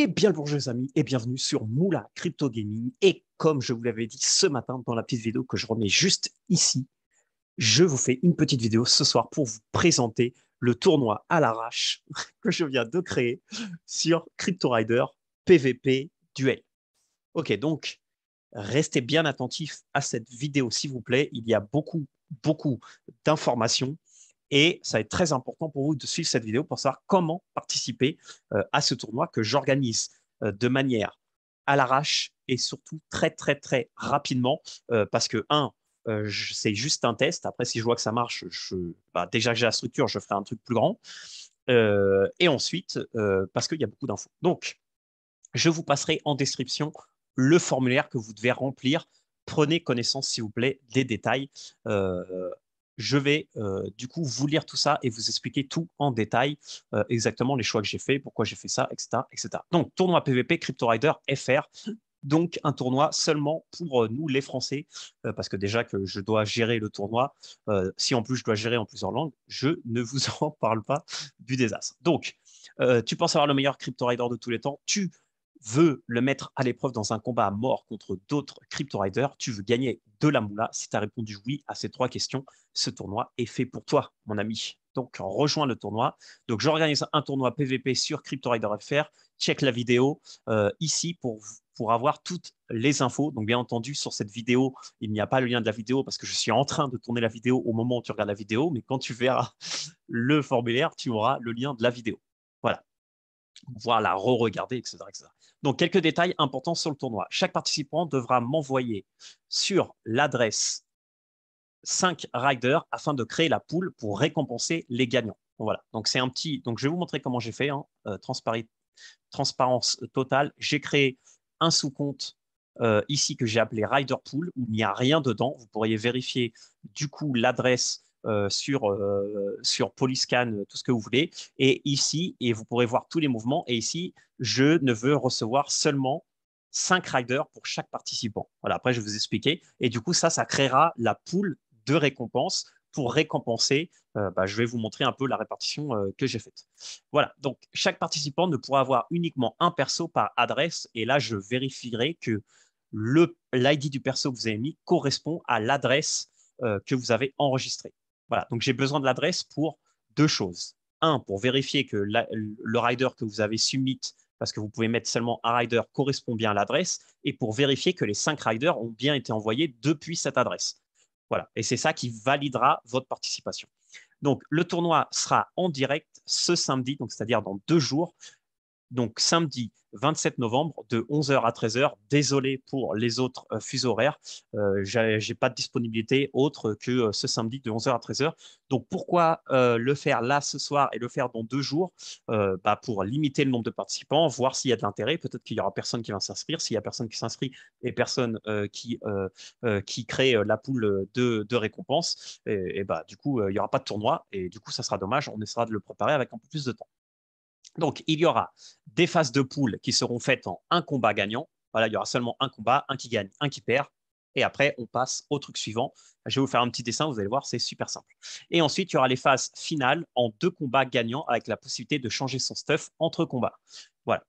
Et bien le bonjour les amis et bienvenue sur Moula Crypto Gaming. Et comme je vous l'avais dit ce matin dans la petite vidéo que je remets juste ici, je vous fais une petite vidéo ce soir pour vous présenter le tournoi à l'arrache que je viens de créer sur Crypto Rider PVP Duel. Ok, donc restez bien attentifs à cette vidéo s'il vous plaît. Il y a beaucoup d'informations et ça va être très important pour vous de suivre cette vidéo pour savoir comment participer à ce tournoi que j'organise de manière à l'arrache et surtout très rapidement parce que, c'est juste un test. Après, si je vois que ça marche, déjà que j'ai la structure, je ferai un truc plus grand. Et ensuite, parce qu'il y a beaucoup d'infos. Donc, je vous passerai en description le formulaire que vous devez remplir. Prenez connaissance, s'il vous plaît, des détails. Je vais du coup vous lire tout ça et vous expliquer tout en détail, exactement les choix que j'ai faits, pourquoi j'ai fait ça, etc., etc. Donc, tournoi PVP Crypto Rider FR. Donc, un tournoi seulement pour nous, les Français, parce que déjà que je dois gérer le tournoi, si en plus je dois gérer en plusieurs langues, je ne vous en parle pas du désastre. Donc, tu penses avoir le meilleur Crypto Rider de tous les temps, tu veux le mettre à l'épreuve dans un combat à mort contre d'autres crypto riders, tu veux gagner de la moula. Si tu as répondu oui à ces trois questions, ce tournoi est fait pour toi, mon ami. Donc, rejoins le tournoi. Donc, j'organise un tournoi PVP sur Crypto Rider FR. Check la vidéo ici pour avoir toutes les infos. Donc, bien entendu, sur cette vidéo, il n'y a pas le lien de la vidéo parce que je suis en train de tourner la vidéo au moment où tu regardes la vidéo. Mais quand tu verras le formulaire, tu auras le lien de la vidéo. Voilà. Voir la re-regarder, etc. Donc, quelques détails importants sur le tournoi. Chaque participant devra m'envoyer sur l'adresse 5 riders afin de créer la poule pour récompenser les gagnants. Voilà. Donc, c'est un petit. Donc, je vais vous montrer comment j'ai fait. Transparence totale. J'ai créé un sous-compte ici que j'ai appelé Rider Pool où il n'y a rien dedans. Vous pourriez vérifier du coup l'adresse sur Polyscan, tout ce que vous voulez. Et ici, et vous pourrez voir tous les mouvements. Et ici, je ne veux recevoir seulement 5 riders pour chaque participant. Voilà, après, je vais vous expliquer. Et du coup, ça créera la pool de récompenses pour récompenser. Je vais vous montrer un peu la répartition que j'ai faite. Voilà, donc chaque participant ne pourra avoir uniquement un perso par adresse. Et là, je vérifierai que l'ID du perso que vous avez mis correspond à l'adresse que vous avez enregistrée. Voilà, donc j'ai besoin de l'adresse pour deux choses. Un, pour vérifier que le rider que vous avez submit, parce que vous pouvez mettre seulement un rider, correspond bien à l'adresse, et pour vérifier que les 5 riders ont bien été envoyés depuis cette adresse. Voilà, et c'est ça qui validera votre participation. Donc, le tournoi sera en direct ce samedi, donc c'est-à-dire dans 2 jours. Donc, samedi 27 novembre de 11h à 13h. Désolé pour les autres fuseaux horaires. Je n'ai pas de disponibilité autre que ce samedi de 11h à 13h. Donc, pourquoi le faire là ce soir et le faire dans 2 jours pour limiter le nombre de participants, voir s'il y a de l'intérêt. Peut-être qu'il n'y aura personne qui va s'inscrire. S'il y a personne qui s'inscrit et personne qui crée la poule de récompense, du coup, il n'y aura pas de tournoi. Et du coup, ça sera dommage. On essaiera de le préparer avec un peu plus de temps. Donc, il y aura des phases de poule qui seront faites en un combat gagnant. Voilà, il y aura seulement un combat, un qui gagne, un qui perd. Et après, on passe au truc suivant. Je vais vous faire un petit dessin, vous allez voir, c'est super simple. Et ensuite, il y aura les phases finales en 2 combats gagnants avec la possibilité de changer son stuff entre combats. Voilà.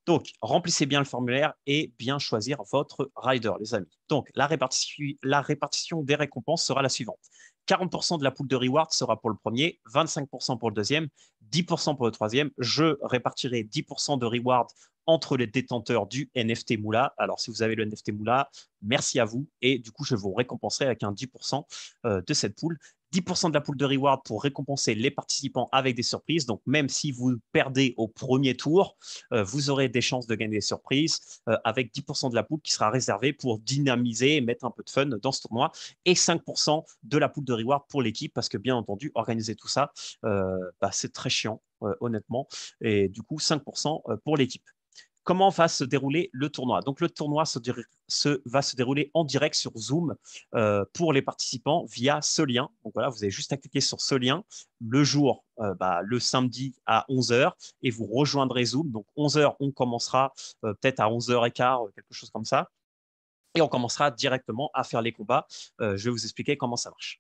Donc, remplissez bien le formulaire et bien choisir votre rider, les amis. Donc, la répartition des récompenses sera la suivante. 40% de la pool de reward sera pour le premier, 25% pour le deuxième, 10% pour le troisième. Je répartirai 10% de reward entre les détenteurs du NFT Moula. Alors, si vous avez le NFT Moula, merci à vous. Et du coup, je vous récompenserai avec un 10% de cette pool. 10% de la pool de reward pour récompenser les participants avec des surprises. Donc, même si vous perdez au premier tour, vous aurez des chances de gagner des surprises avec 10% de la pool qui sera réservée pour dynamiser et mettre un peu de fun dans ce tournoi. Et 5% de la pool de reward pour l'équipe parce que, bien entendu, organiser tout ça, c'est très chiant, honnêtement. Et du coup, 5% pour l'équipe. Comment va se dérouler le tournoi? Donc, le tournoi va se dérouler en direct sur Zoom pour les participants via ce lien. Donc, voilà, vous avez juste à cliquer sur ce lien le jour, le samedi à 11h et vous rejoindrez Zoom. Donc, 11h, on commencera peut-être à 11h15, quelque chose comme ça. Et on commencera directement à faire les combats. Je vais vous expliquer comment ça marche.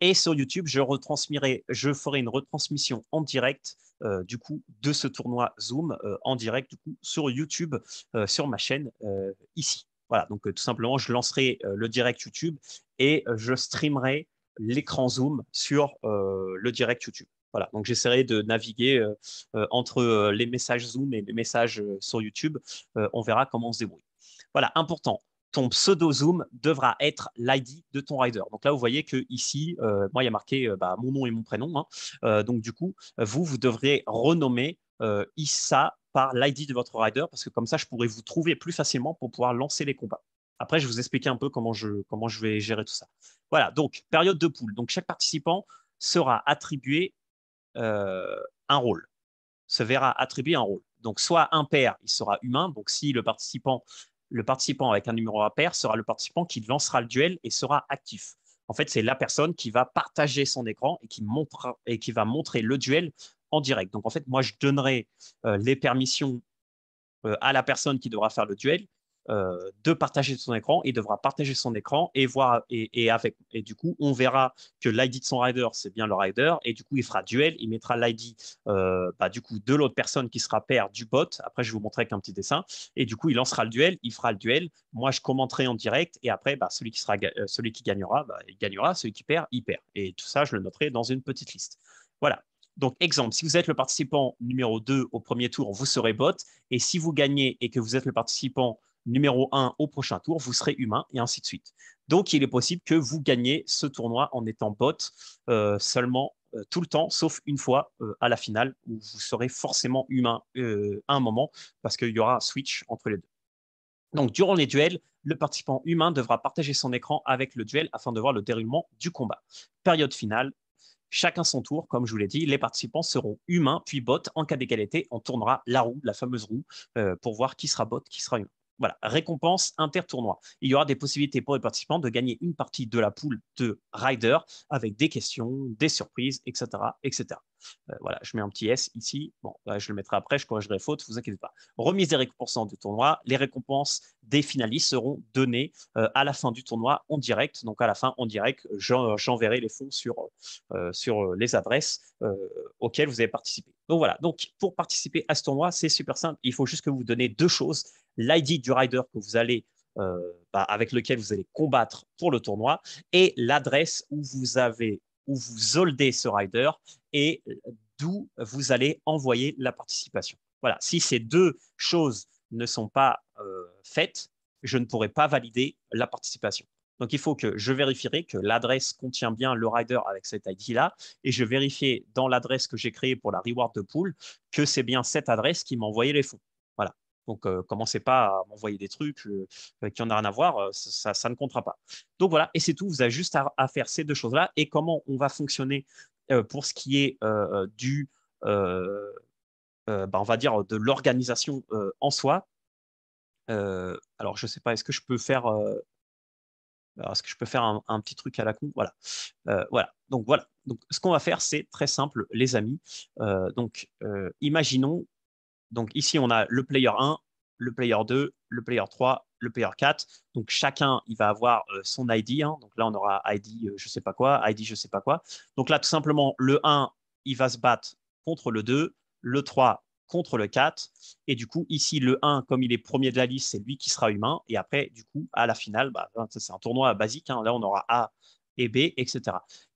Et sur YouTube, je ferai une retransmission en direct du coup de ce tournoi Zoom en direct du coup sur YouTube, sur ma chaîne ici. Voilà, donc tout simplement, je lancerai le direct YouTube et je streamerai l'écran Zoom sur le direct YouTube. Voilà, donc j'essaierai de naviguer entre les messages Zoom et les messages sur YouTube. On verra comment on se débrouille. Voilà, important, ton pseudo Zoom devra être l'ID de ton rider. Donc là, vous voyez que ici, moi, il y a marqué mon nom et mon prénom, hein. Donc du coup, vous devrez renommer Issa par l'ID de votre rider parce que comme ça, je pourrai vous trouver plus facilement pour pouvoir lancer les combats. Après, je vais vous expliquer un peu comment je vais gérer tout ça. Voilà, donc période de poule. Donc chaque participant sera attribué un rôle, se verra attribuer un rôle. Donc soit impair, il sera humain. Donc si le participant avec un numéro impair sera le participant qui lancera le duel et sera actif. En fait, c'est la personne qui va partager son écran et qui va montrer le duel en direct. Donc en fait, moi, je donnerai les permissions à la personne qui devra faire le duel de partager son écran. Il devra partager son écran et voir et du coup on verra que l'ID de son rider c'est bien le rider et du coup il fera duel, il mettra l'ID du coup de l'autre personne qui sera pair du bot. Après je vais vous montrer avec un petit dessin et du coup il lancera le duel, il fera le duel. Moi je commenterai en direct et après celui qui gagnera, il gagnera, celui qui perd il perd et tout ça je le noterai dans une petite liste. Voilà. Donc, exemple, si vous êtes le participant numéro 2 au premier tour, vous serez bot. Et si vous gagnez et que vous êtes le participant numéro 1 au prochain tour, vous serez humain et ainsi de suite. Donc, il est possible que vous gagnez ce tournoi en étant bot seulement tout le temps, sauf une fois à la finale où vous serez forcément humain à un moment parce qu'il y aura un switch entre les deux. Donc, durant les duels, le participant humain devra partager son écran avec le duel afin de voir le déroulement du combat. Période finale, chacun son tour, comme je vous l'ai dit, les participants seront humains puis bots. En cas d'égalité, on tournera la roue, la fameuse roue, pour voir qui sera bot, qui sera humain. Voilà, récompense inter-tournoi. Il y aura des possibilités pour les participants de gagner une partie de la poule de Rider avec des questions, des surprises, etc. etc. Voilà, je mets un petit S ici. Bon, je le mettrai après, je corrigerai faute, vous inquiétez pas. Remise des récompenses du tournoi. Les récompenses des finalistes seront données à la fin du tournoi en direct. Donc à la fin, en direct, j'enverrai les fonds sur les adresses auxquelles vous avez participé. Donc voilà, donc pour participer à ce tournoi, c'est super simple. Il faut juste que vous donnez deux choses. L'ID du rider que vous allez avec lequel vous allez combattre pour le tournoi et l'adresse où vous holdez ce rider et d'où vous allez envoyer la participation. Voilà, si ces deux choses ne sont pas faites, je ne pourrai pas valider la participation. Donc, il faut que je vérifierai que l'adresse contient bien le rider avec cet ID-là et je vérifie dans l'adresse que j'ai créée pour la reward de pool que c'est bien cette adresse qui m'a envoyé les fonds. Voilà. Donc, commencez pas à m'envoyer des trucs qui n'ont rien à voir, ça ne comptera pas. Donc voilà, et c'est tout. Vous avez juste à faire ces deux choses-là. Et comment on va fonctionner pour ce qui est euh, on va dire, de l'organisation en soi. Alors, je ne sais pas, est-ce que je peux faire, un petit truc à la con? Voilà. Voilà. Donc, voilà. Donc, ce qu'on va faire, c'est très simple, les amis. Imaginons, donc ici, on a le player 1, le player 2, le player 3, le player 4. Donc, chacun, il va avoir son ID, hein. Donc là, on aura ID, je ne sais pas quoi, ID, je ne sais pas quoi. Donc là, tout simplement, le 1, il va se battre contre le 2, le 3 contre le 4. Et du coup, ici, le 1, comme il est premier de la liste, c'est lui qui sera humain. Et après, du coup, à la finale, c'est un tournoi basique, hein. Là, on aura A et B, etc.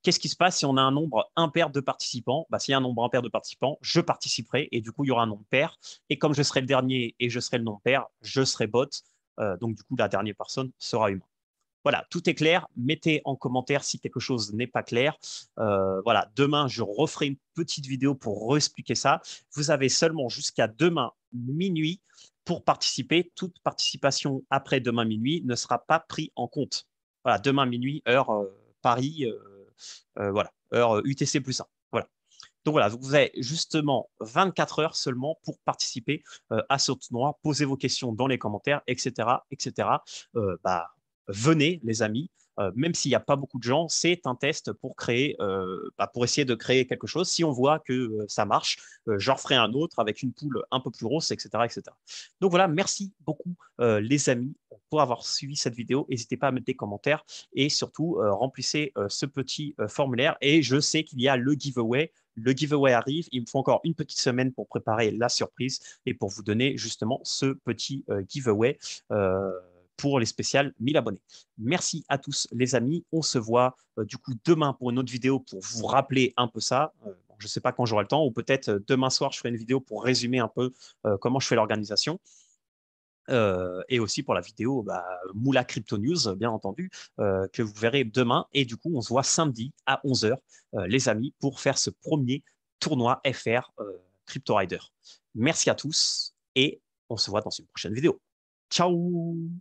Qu'est-ce qui se passe si on a un nombre impair de participants? S'il y a un nombre impair de participants, je participerai et du coup, il y aura un nombre pair. Et comme je serai le dernier et je serai le nombre pair, je serai bot. Donc, du coup, la dernière personne sera humain. Voilà, tout est clair. Mettez en commentaire si quelque chose n'est pas clair. Voilà, demain, je referai une petite vidéo pour expliquer ça. Vous avez seulement jusqu'à demain minuit pour participer. Toute participation après demain minuit ne sera pas prise en compte. Voilà, demain minuit, heure Paris, voilà, heure UTC plus 1. Voilà. Donc voilà, vous avez justement 24 heures seulement pour participer à ce tournoi. Posez vos questions dans les commentaires, etc. etc. venez les amis. Même s'il n'y a pas beaucoup de gens, c'est un test pour créer, pour essayer de créer quelque chose. Si on voit que ça marche, j'en ferai un autre avec une poule un peu plus grosse, etc., etc. Donc voilà, merci beaucoup les amis pour avoir suivi cette vidéo. N'hésitez pas à mettre des commentaires et surtout remplissez ce petit formulaire. Et je sais qu'il y a le giveaway. Le giveaway arrive. Il me faut encore une petite semaine pour préparer la surprise et pour vous donner justement ce petit giveaway pour les spéciales 1000 abonnés. Merci à tous les amis. On se voit du coup demain pour une autre vidéo pour vous rappeler un peu ça. Je ne sais pas quand j'aurai le temps, ou peut-être demain soir, je ferai une vidéo pour résumer un peu comment je fais l'organisation. Et aussi pour la vidéo Moula Crypto News, bien entendu, que vous verrez demain. Et du coup, on se voit samedi à 11 h, les amis, pour faire ce premier tournoi FR Crypto Rider. Merci à tous et on se voit dans une prochaine vidéo. Ciao!